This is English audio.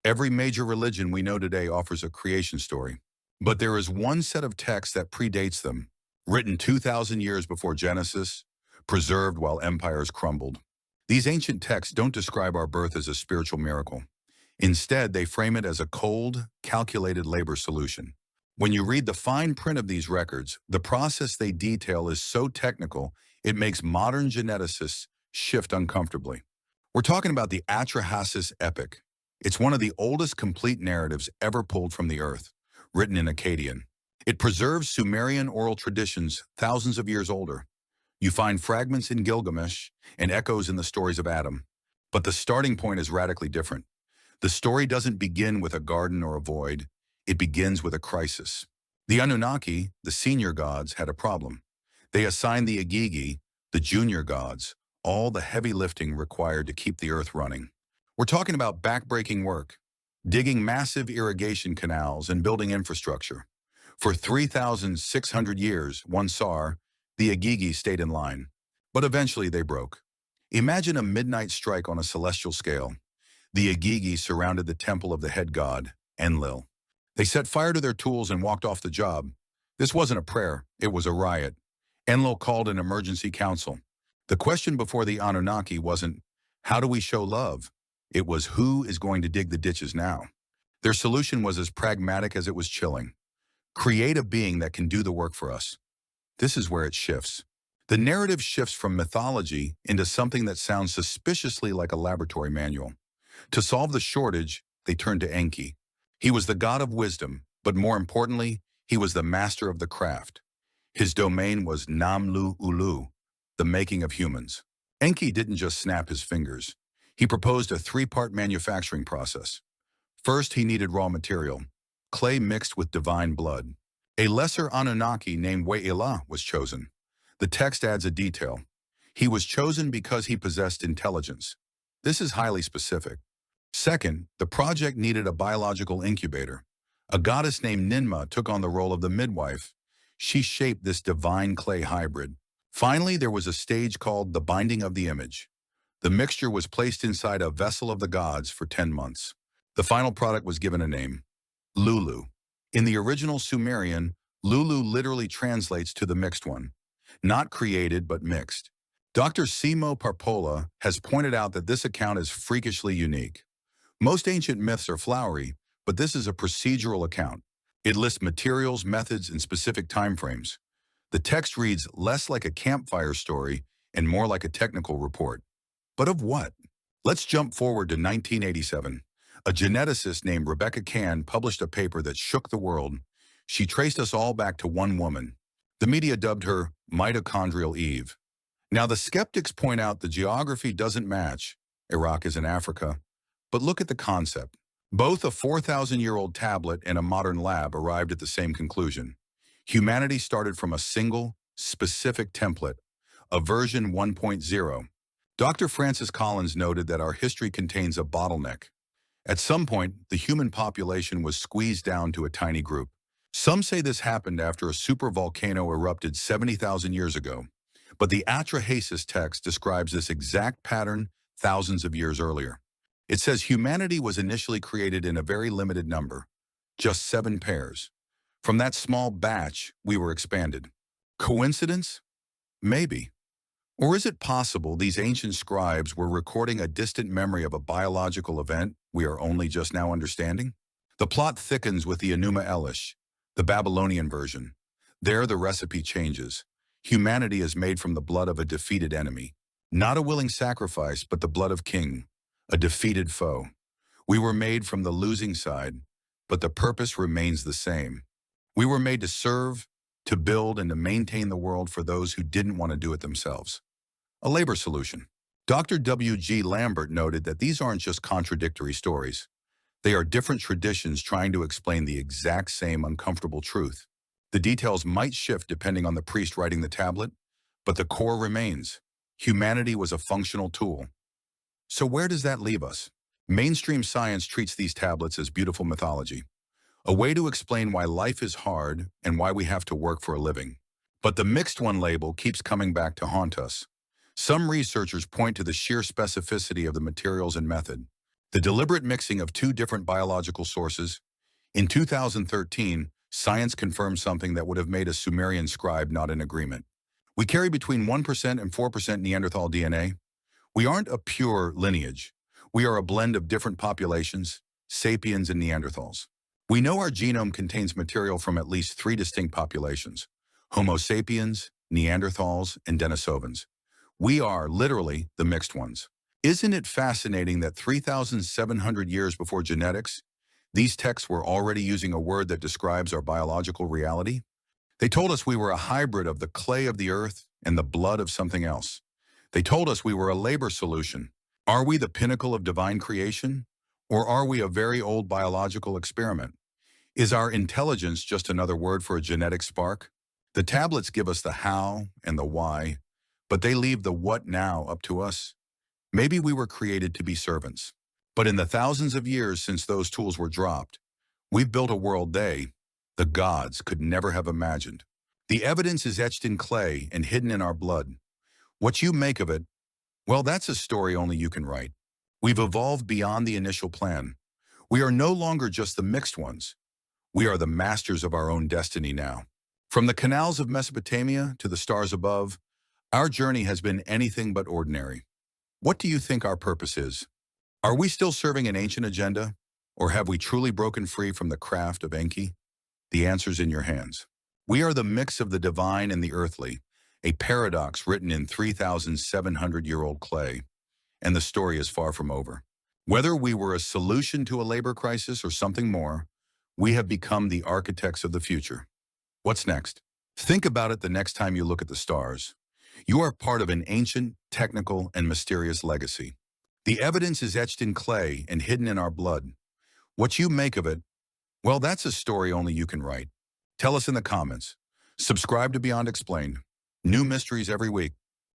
Every major religion we know today offers a creation story. But there is one set of texts that predates them, written 2,000 years before Genesis, preserved while empires crumbled. These ancient texts don't describe our birth as a spiritual miracle. Instead, they frame it as a cold, calculated labor solution. When you read the fine print of these records, the process they detail is so technical, it makes modern geneticists shift uncomfortably. We're talking about the Atrahasis Epic. It's one of the oldest complete narratives ever pulled from the earth, written in Akkadian. It preserves Sumerian oral traditions thousands of years older. You find fragments in Gilgamesh and echoes in the stories of Adam. But the starting point is radically different. The story doesn't begin with a garden or a void. It begins with a crisis. The Anunnaki, the senior gods, had a problem. They assigned the Agigi, the junior gods, all the heavy lifting required to keep the earth running. We're talking about backbreaking work, digging massive irrigation canals and building infrastructure. For 3,600 years, one Sar, the Agigi stayed in line. But eventually they broke. Imagine a midnight strike on a celestial scale. The Agigi surrounded the temple of the head god, Enlil. They set fire to their tools and walked off the job. This wasn't a prayer, it was a riot. Enlil called an emergency council. The question before the Anunnaki wasn't, how do we show love? It was, who is going to dig the ditches now? Their solution was as pragmatic as it was chilling. Create a being that can do the work for us. This is where it shifts. The narrative shifts from mythology into something that sounds suspiciously like a laboratory manual. To solve the shortage, they turned to Enki. He was the god of wisdom, but more importantly, he was the master of the craft. His domain was Namlu Ulu, the making of humans. Enki didn't just snap his fingers. He proposed a three-part manufacturing process. First, he needed raw material, clay mixed with divine blood. A lesser Anunnaki named We'ila was chosen. The text adds a detail. He was chosen because he possessed intelligence. This is highly specific. Second, the project needed a biological incubator. A goddess named Ninmah took on the role of the midwife. She shaped this divine clay hybrid. Finally, there was a stage called the binding of the image. The mixture was placed inside a vessel of the gods for 10 months. The final product was given a name, Lulu. In the original Sumerian, Lulu literally translates to the mixed one. Not created, but mixed. Dr. Simo Parpola has pointed out that this account is freakishly unique. Most ancient myths are flowery, but this is a procedural account. It lists materials, methods, and specific timeframes. The text reads less like a campfire story and more like a technical report. But of what? Let's jump forward to 1987. A geneticist named Rebecca Cann published a paper that shook the world. She traced us all back to one woman. The media dubbed her Mitochondrial Eve. Now the skeptics point out the geography doesn't match. Iraq is in Africa. But look at the concept. Both a 4,000-year-old tablet and a modern lab arrived at the same conclusion. Humanity started from a single, specific template, a version 1.0. Dr. Francis Collins noted that our history contains a bottleneck. At some point, the human population was squeezed down to a tiny group. Some say this happened after a supervolcano erupted 70,000 years ago, but the Atrahasis text describes this exact pattern thousands of years earlier. It says humanity was initially created in a very limited number, just 7 pairs. From that small batch, we were expanded. Coincidence? Maybe. Or is it possible these ancient scribes were recording a distant memory of a biological event we are only just now understanding? The plot thickens with the Enuma Elish, the Babylonian version. There the recipe changes. Humanity is made from the blood of a defeated enemy. Not a willing sacrifice, but the blood of king, a defeated foe. We were made from the losing side, but the purpose remains the same. We were made to serve, to build, and to maintain the world for those who didn't want to do it themselves. A labor solution. Dr. W. G. Lambert noted that these aren't just contradictory stories. They are different traditions trying to explain the exact same uncomfortable truth. The details might shift depending on the priest writing the tablet, but the core remains. Humanity was a functional tool. So where does that leave us? Mainstream science treats these tablets as beautiful mythology, a way to explain why life is hard and why we have to work for a living. But the mixed one label keeps coming back to haunt us. Some researchers point to the sheer specificity of the materials and method. The deliberate mixing of two different biological sources. In 2013, science confirmed something that would have made a Sumerian scribe nod in agreement. We carry between 1% and 4% Neanderthal DNA. We aren't a pure lineage. We are a blend of different populations, sapiens and Neanderthals. We know our genome contains material from at least three distinct populations: Homo sapiens, Neanderthals, and Denisovans. We are literally the mixed ones. Isn't it fascinating that 3,700 years before genetics, these texts were already using a word that describes our biological reality? They told us we were a hybrid of the clay of the earth and the blood of something else. They told us we were a labor solution. Are we the pinnacle of divine creation? Or are we a very old biological experiment? Is our intelligence just another word for a genetic spark? The tablets give us the how and the why, but they leave the what now up to us. Maybe we were created to be servants. But in the thousands of years since those tools were dropped, we've built a world the gods, could never have imagined. The evidence is etched in clay and hidden in our blood. What you make of it, well, that's a story only you can write. We've evolved beyond the initial plan. We are no longer just the mixed ones. We are the masters of our own destiny now. From the canals of Mesopotamia to the stars above, our journey has been anything but ordinary. What do you think our purpose is? Are we still serving an ancient agenda, or have we truly broken free from the craft of Enki? The answer's in your hands. We are the mix of the divine and the earthly, a paradox written in 3,700-year-old clay, and the story is far from over. Whether we were a solution to a labor crisis or something more, we have become the architects of the future. What's next? Think about it the next time you look at the stars. You are part of an ancient, technical, and mysterious legacy. The evidence is etched in clay and hidden in our blood. What you make of it, well, that's a story only you can write. Tell us in the comments. Subscribe to Beyond Explained. New mysteries every week.